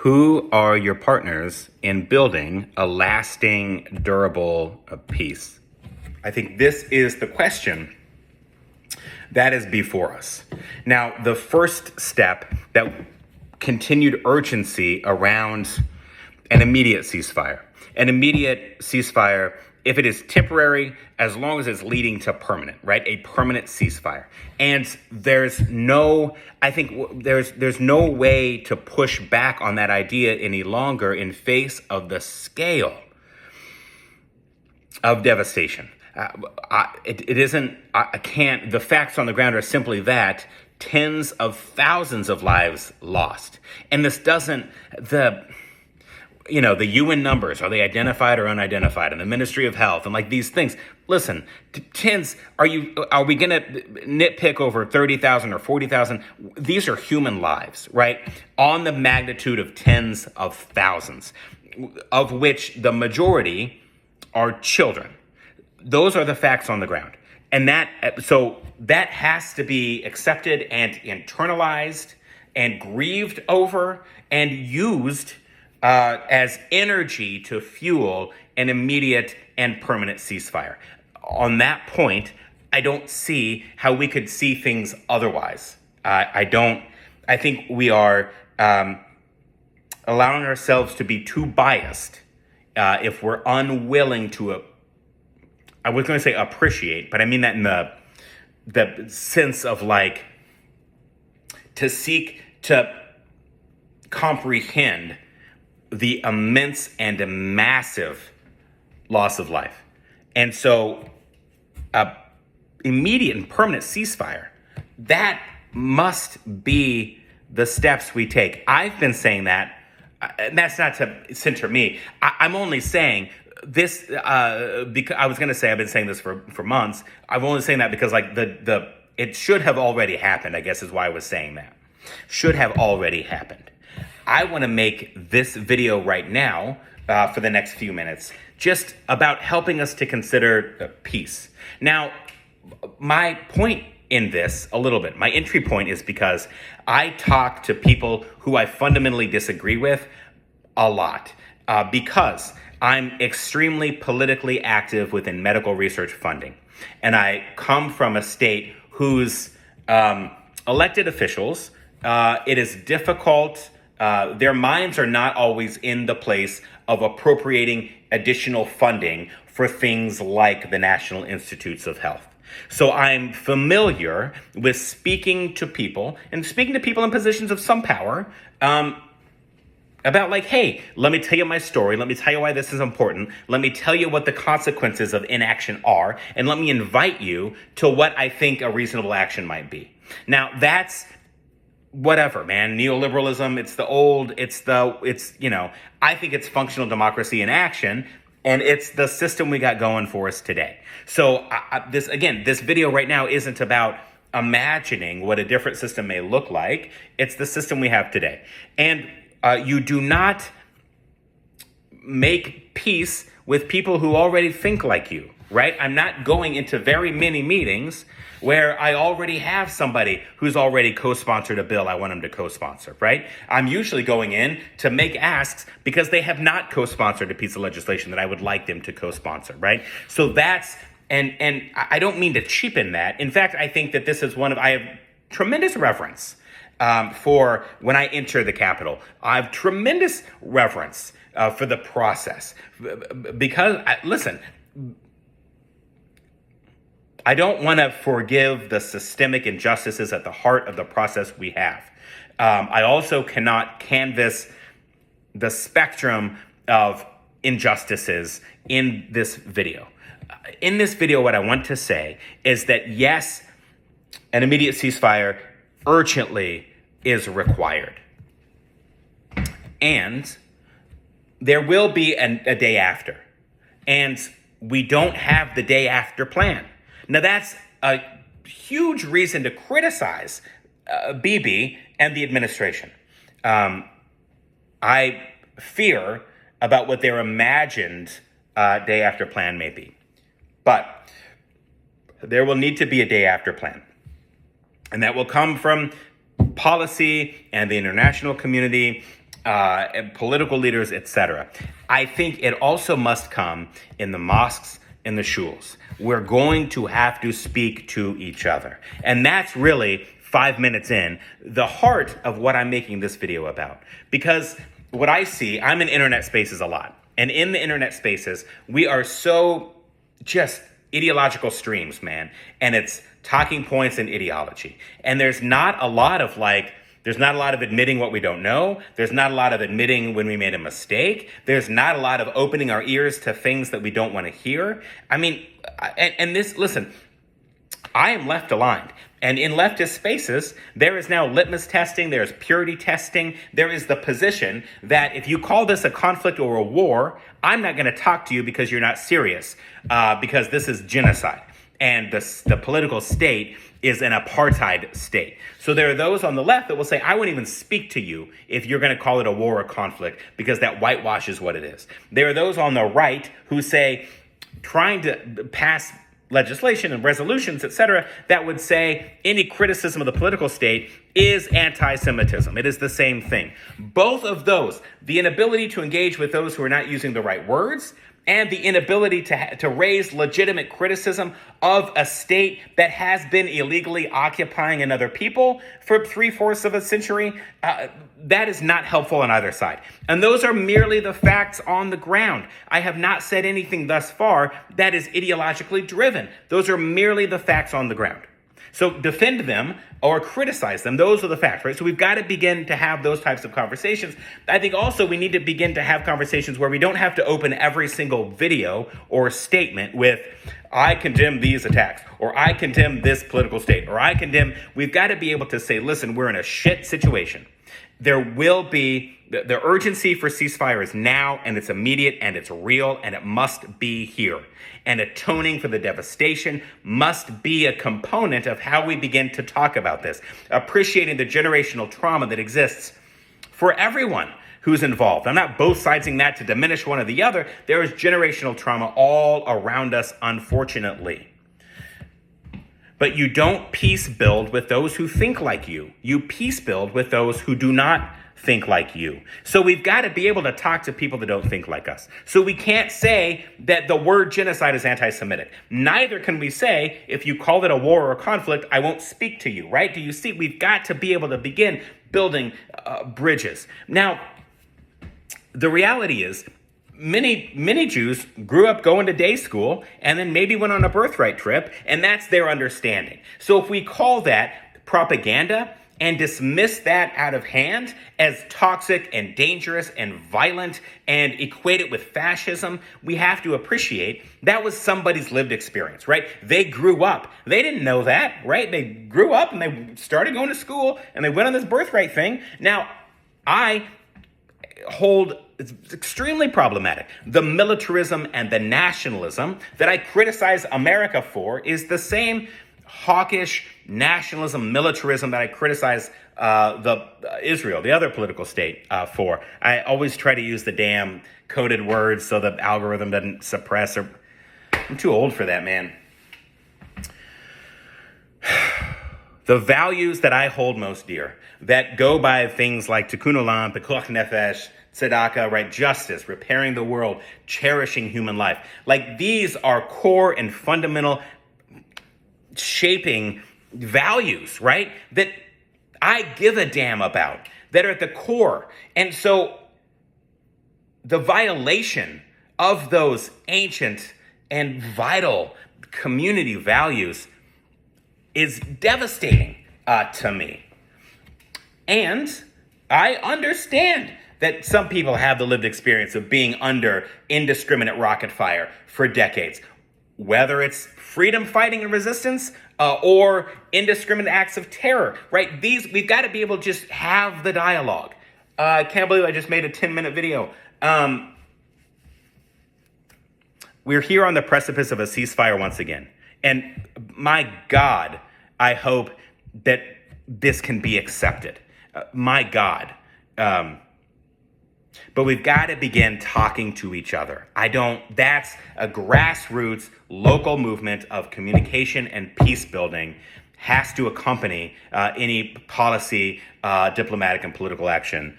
Who are your partners in building a lasting, durable peace? I think this is the question that is before us. Now, the first step, that continued urgency around an immediate ceasefire. An immediate ceasefire, if it is temporary, as long as it's leading to permanent, right? A permanent ceasefire. And there's no way to push back on that idea any longer in face of the scale of devastation. The facts on the ground are simply that tens of thousands of lives lost. And this doesn't, the UN numbers, are they identified or unidentified? And the Ministry of Health and like these things. Listen, are we going to nitpick over 30,000 or 40,000? These are human lives, right? On the magnitude of tens of thousands, of which the majority are children. Those are the facts on the ground. And that has to be accepted and internalized and grieved over and used as energy to fuel an immediate and permanent ceasefire. On that point, I don't see how we could see things otherwise. I think we are allowing ourselves to be too biased if we're unwilling to, I was going to say appreciate, but I mean that in the sense of like to seek to comprehend the immense and massive loss of life. And so immediate and permanent ceasefire, that must be the steps we take. I've been saying that, and that's not to center me. I'm only saying this because I was going to say I've been saying this for months. I'm only saying that because like it should have already happened, I guess is why I was saying that. Should have already happened. I want to make this video right now for the next few minutes just about helping us to consider peace. Now, my point in this a little bit, my entry point is because I talk to people who I fundamentally disagree with a lot because I'm extremely politically active within medical research funding. And I come from a state whose elected officials, it is difficult. Their minds are not always in the place of appropriating additional funding for things like the National Institutes of Health. So I'm familiar with speaking to people in positions of some power about like, hey, let me tell you my story. Let me tell you why this is important. Let me tell you what the consequences of inaction are. And let me invite you to what I think a reasonable action might be. Now, that's whatever, man. Neoliberalism, I think it's functional democracy in action, and it's the system we got going for us today. So this video right now isn't about imagining what a different system may look like. It's the system we have today. And you do not make peace with people who already think like you, right? I'm not going into very many meetings where I already have somebody who's already co-sponsored a bill I want them to co-sponsor, right? I'm usually going in to make asks because they have not co-sponsored a piece of legislation that I would like them to co-sponsor, right? So that's, and I don't mean to cheapen that. In fact, I think that this is I have tremendous reverence for when I enter the Capitol. I have tremendous reverence for the process because, listen, I don't want to forgive the systemic injustices at the heart of the process we have. I also cannot canvass the spectrum of injustices in this video. In this video, what I want to say is that, yes, an immediate ceasefire urgently is required. And there will be a day after. And we don't have the day after plan. Now, that's a huge reason to criticize Bibi and the administration. I fear about what their imagined day after plan may be. But there will need to be a day after plan. And that will come from policy and the international community and political leaders, etc. I think it also must come in the mosques, in the shuls. We're going to have to speak to each other. And that's really, 5 minutes in, the heart of what I'm making this video about. Because what I see, I'm in internet spaces a lot. And in the internet spaces, we are so just ideological streams, man. And it's talking points and ideology. And there's not a lot of admitting what we don't know. There's not a lot of admitting when we made a mistake. There's not a lot of opening our ears to things that we don't want to hear. I mean, listen, I am left aligned. And in leftist spaces, there is now litmus testing, there's purity testing, there is the position that if you call this a conflict or a war, I'm not going to talk to you because you're not serious, because this is genocide. And the political state is an apartheid state. So there are those on the left that will say, I won't even speak to you if you're going to call it a war or conflict, because that whitewashes what it is. There are those on the right who say, trying to pass legislation and resolutions, etc., that would say any criticism of the political state is anti-Semitism. It is the same thing. Both of those, the inability to engage with those who are not using the right words, and the inability to raise legitimate criticism of a state that has been illegally occupying another people for 3/4 of a century, that is not helpful on either side. And those are merely the facts on the ground. I have not said anything thus far that is ideologically driven. Those are merely the facts on the ground. So defend them or criticize them. Those are the facts, right? So we've got to begin to have those types of conversations. I think also we need to begin to have conversations where we don't have to open every single video or statement with, I condemn these attacks, or I condemn this political state, or I condemn. We've got to be able to say, listen, we're in a shit situation. There will be, the urgency for ceasefire is now, and it's immediate, and it's real, and it must be here. And atoning for the devastation must be a component of how we begin to talk about this, appreciating the generational trauma that exists for everyone who's involved. I'm not both siding that to diminish one or the other. There is generational trauma all around us, unfortunately. But you don't peace build with those who think like you. You peace build with those who do not think like you. So we've got to be able to talk to people that don't think like us. So we can't say that the word genocide is anti-Semitic. Neither can we say, if you call it a war or a conflict, I won't speak to you, right? Do you see? We've got to be able to begin building bridges. Now, the reality is, many Jews grew up going to day school and then maybe went on a birthright trip, and that's their understanding. So if we call that propaganda and dismiss that out of hand as toxic and dangerous and violent and equate it with fascism, we have to appreciate that was somebody's lived experience, right? They grew up. They didn't know that, right? They grew up and they started going to school and they went on this birthright thing. Now, I hold it's extremely problematic. The militarism and the nationalism that I criticize America for is the same hawkish nationalism, militarism that I criticize Israel, the other political state, for. I always try to use the damn coded words so the algorithm doesn't suppress. I'm too old for that, man. The values that I hold most dear, that go by things like tikkun olam, pikuach nefesh, tzedakah, right? Justice, repairing the world, cherishing human life. Like, these are core and fundamental shaping values, right? That I give a damn about, that are at the core. And so the violation of those ancient and vital community values is devastating to me. And I understand that some people have the lived experience of being under indiscriminate rocket fire for decades, whether it's freedom fighting and resistance or indiscriminate acts of terror, right? We've got to be able to just have the dialogue. I can't believe I just made a 10-minute video. We're here on the precipice of a ceasefire once again. And my God, I hope that this can be accepted. My God. But we've got to begin talking to each other. That's a grassroots local movement of communication and peace building has to accompany any policy, diplomatic and political action.